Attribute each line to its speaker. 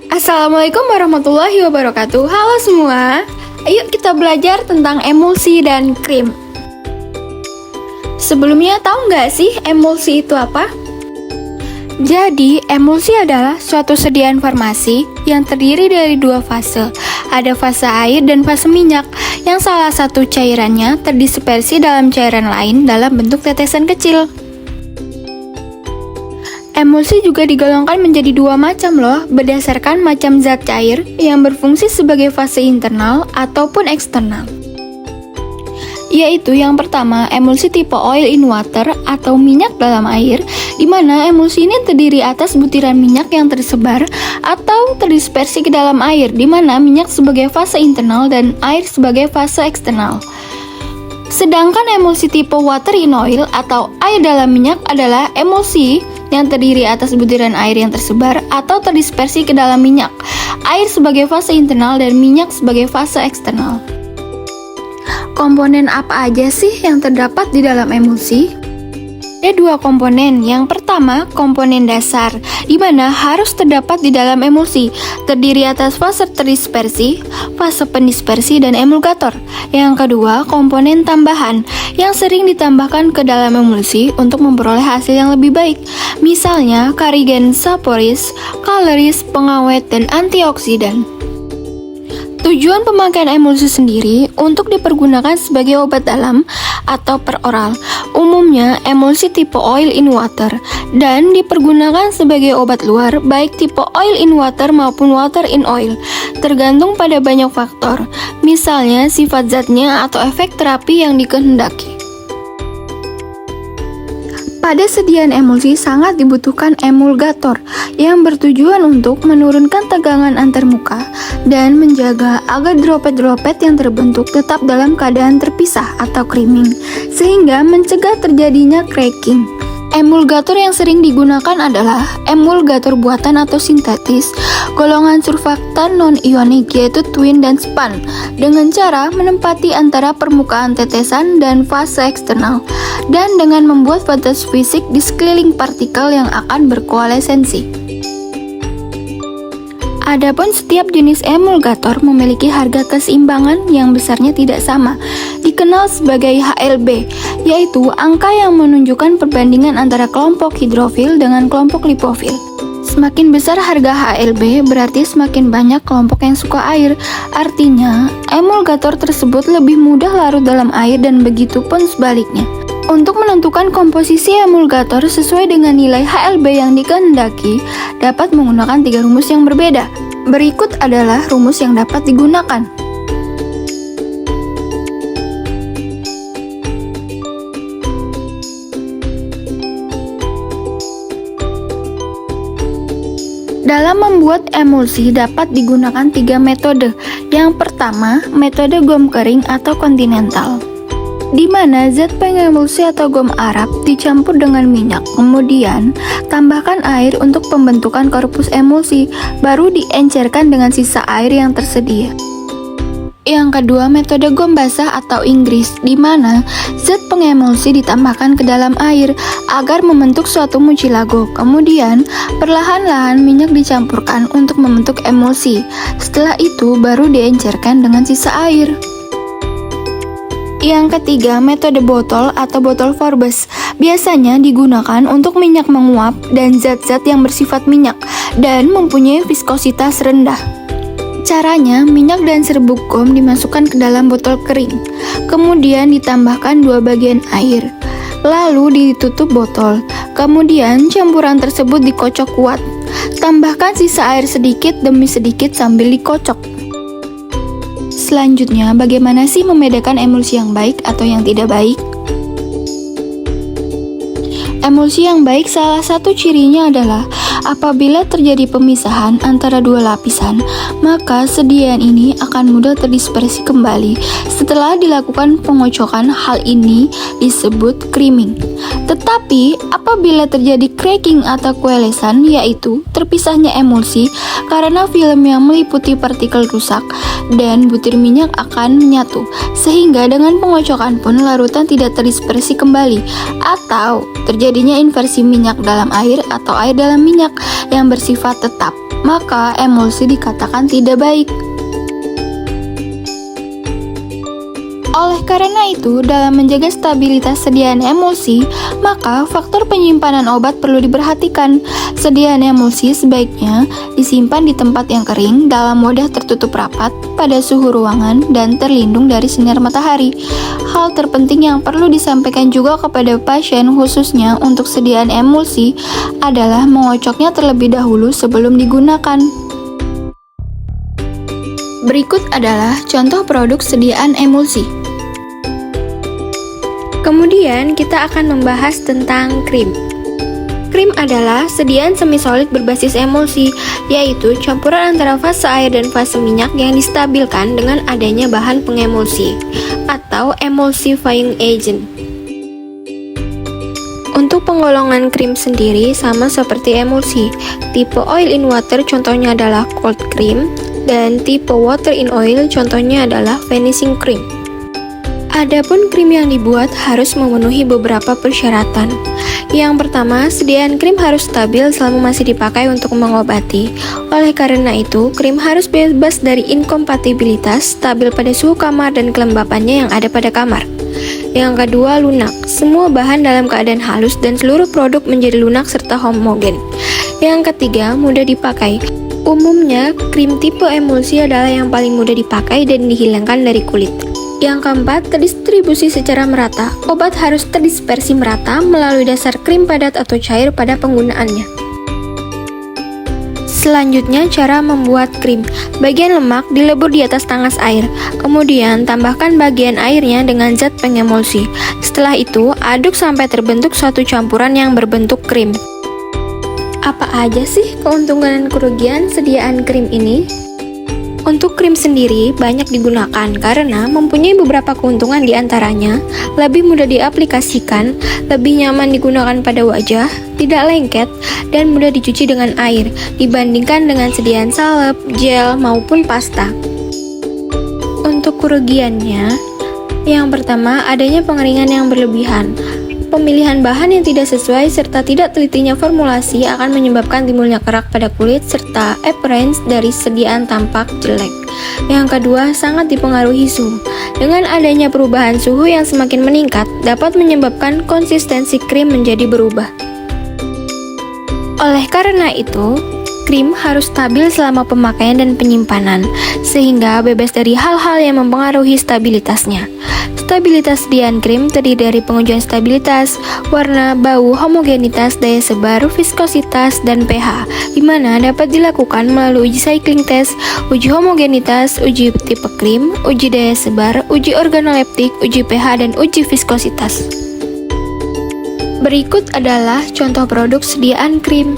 Speaker 1: Assalamualaikum warahmatullahi wabarakatuh. Halo semua. Ayo kita belajar tentang emulsi dan krim. Sebelumnya tahu nggak sih emulsi itu apa? Jadi, emulsi adalah suatu sediaan farmasi yang terdiri dari dua fase. Ada fase air dan fase minyak, yang salah satu cairannya terdispersi dalam cairan lain dalam bentuk tetesan kecil. Emulsi juga digolongkan menjadi dua macam loh, berdasarkan macam zat cair yang berfungsi sebagai fase internal ataupun eksternal. Yaitu yang pertama, emulsi tipe oil in water atau minyak dalam air, di mana emulsi ini terdiri atas butiran minyak yang tersebar atau terdispersi ke dalam air, di mana minyak sebagai fase internal dan air sebagai fase eksternal. Sedangkan emulsi tipe water in oil atau air dalam minyak adalah emulsi yang terdiri atas butiran air yang tersebar atau terdispersi ke dalam minyak, air sebagai fase internal dan minyak sebagai fase eksternal. Komponen apa aja sih yang terdapat di dalam emulsi? Ada dua komponen. Yang pertama, komponen dasar, di mana harus terdapat di dalam emulsi, terdiri atas fase terdispersi, fase pendispersi, dan emulgator. Yang kedua, komponen tambahan, yang sering ditambahkan ke dalam emulsi untuk memperoleh hasil yang lebih baik. Misalnya, karigen saporis, kaloris, pengawet, dan antioksidan. Tujuan pemakaian emulsi sendiri untuk dipergunakan sebagai obat dalam atau per oral, umumnya emulsi tipe oil in water, dan dipergunakan sebagai obat luar baik tipe oil in water maupun water in oil, tergantung pada banyak faktor, misalnya sifat zatnya atau efek terapi yang dikehendaki. Pada sediaan emulsi sangat dibutuhkan emulgator yang bertujuan untuk menurunkan tegangan antarmuka dan menjaga agar droplet-droplet yang terbentuk tetap dalam keadaan terpisah atau creaming, sehingga mencegah terjadinya cracking. Emulgator yang sering digunakan adalah emulgator buatan atau sintetis, golongan surfaktan non-ionik yaitu twin dan span, dengan cara menempati antara permukaan tetesan dan fase eksternal, dan dengan membuat batas fisik di sekeliling partikel yang akan berkoalesensi. Adapun setiap jenis emulgator memiliki harga keseimbangan yang besarnya tidak sama, dikenal sebagai HLB, yaitu angka yang menunjukkan perbandingan antara kelompok hidrofil dengan kelompok lipofil. Semakin besar harga HLB berarti semakin banyak kelompok yang suka air, artinya emulgator tersebut lebih mudah larut dalam air dan begitu pun sebaliknya. Untuk menentukan komposisi emulgator sesuai dengan nilai HLB yang dikehendaki, dapat menggunakan 3 rumus yang berbeda. Berikut adalah rumus yang dapat digunakan. Dalam membuat emulsi dapat digunakan 3 metode. Yang pertama, metode gom kering atau kontinental, di mana zat pengemulsi atau gom Arab dicampur dengan minyak, kemudian tambahkan air untuk pembentukan korpus emulsi, baru diencerkan dengan sisa air yang tersedia. Yang kedua, metode gom basah atau Inggris, di mana zat pengemulsi ditambahkan ke dalam air agar membentuk suatu mucilago. Kemudian, perlahan-lahan minyak dicampurkan untuk membentuk emulsi. Setelah itu, baru diencerkan dengan sisa air. Yang ketiga, metode botol atau botol Forbes, biasanya digunakan untuk minyak menguap dan zat-zat yang bersifat minyak dan mempunyai viskositas rendah. Caranya, minyak dan serbuk gom dimasukkan ke dalam botol kering, kemudian ditambahkan 2 bagian air, lalu ditutup botol, kemudian campuran tersebut dikocok kuat. Tambahkan sisa air sedikit demi sedikit sambil dikocok. Selanjutnya, bagaimana sih membedakan emulsi yang baik atau yang tidak baik? Emulsi yang baik salah satu cirinya adalah apabila terjadi pemisahan antara 2 lapisan, maka sediaan ini akan mudah terdispersi kembali setelah dilakukan pengocokan. Hal ini disebut creaming. Tetapi apabila terjadi cracking atau koalesan, yaitu terpisahnya emulsi karena film yang meliputi partikel rusak dan butir minyak akan menyatu, sehingga dengan pengocokan pun larutan tidak terdispersi kembali, atau terjadinya inversi minyak dalam air atau air dalam minyak yang bersifat tetap. maka emulsi dikatakan tidak baik. Oleh karena itu, dalam menjaga stabilitas sediaan emulsi, maka faktor penyimpanan obat perlu diperhatikan. Sediaan emulsi sebaiknya disimpan di tempat yang kering, dalam wadah tertutup rapat, pada suhu ruangan, dan terlindung dari sinar matahari. Hal terpenting yang perlu disampaikan juga kepada pasien, khususnya untuk sediaan emulsi, adalah mengocoknya terlebih dahulu sebelum digunakan. Berikut adalah contoh produk sediaan emulsi. Kemudian kita akan membahas tentang krim. Krim adalah sediaan semi-solid berbasis emulsi, yaitu campuran antara fase air dan fase minyak yang distabilkan dengan adanya bahan pengemulsi atau emulsifying agent. Untuk penggolongan krim sendiri sama seperti emulsi. Tipe oil in water contohnya adalah cold cream, dan tipe water in oil contohnya adalah finishing cream. Adapun krim yang dibuat harus memenuhi beberapa persyaratan. Yang pertama, sediaan krim harus stabil selama masih dipakai untuk mengobati. Oleh karena itu, krim harus bebas dari inkompatibilitas, stabil pada suhu kamar dan kelembapannya yang ada pada kamar. Yang kedua, lunak. Semua bahan dalam keadaan halus dan seluruh produk menjadi lunak serta homogen. Yang ketiga, mudah dipakai. Umumnya, krim tipe emulsi adalah yang paling mudah dipakai dan dihilangkan dari kulit. Yang keempat, terdistribusi secara merata. Obat harus terdispersi merata melalui dasar krim padat atau cair pada penggunaannya. Selanjutnya, cara membuat krim. Bagian lemak dilebur di atas tangas air. Kemudian, tambahkan bagian airnya dengan zat pengemulsi. Setelah itu, aduk sampai terbentuk suatu campuran yang berbentuk krim. Apa aja sih keuntungan dan kerugian sediaan krim ini? Untuk krim sendiri banyak digunakan karena mempunyai beberapa keuntungan, di antaranya lebih mudah diaplikasikan, lebih nyaman digunakan pada wajah, tidak lengket, dan mudah dicuci dengan air dibandingkan dengan sediaan salep, gel, maupun pasta. Untuk kerugiannya, yang pertama adanya pengeringan yang berlebihan. Pemilihan bahan yang tidak sesuai serta tidak telitinya formulasi akan menyebabkan timbulnya kerak pada kulit serta appearance dari sediaan tampak jelek. Yang kedua, sangat dipengaruhi suhu. Dengan adanya perubahan suhu yang semakin meningkat, dapat menyebabkan konsistensi krim menjadi berubah. Oleh karena itu, krim harus stabil selama pemakaian dan penyimpanan, sehingga bebas dari hal-hal yang mempengaruhi stabilitasnya. Stabilitas sediaan krim terdiri dari pengujian stabilitas, warna, bau, homogenitas, daya sebar, viskositas, dan pH, di mana dapat dilakukan melalui uji cycling test, uji homogenitas, uji tipe krim, uji daya sebar, uji organoleptik, uji pH, dan uji viskositas. Berikut adalah contoh produk sediaan krim.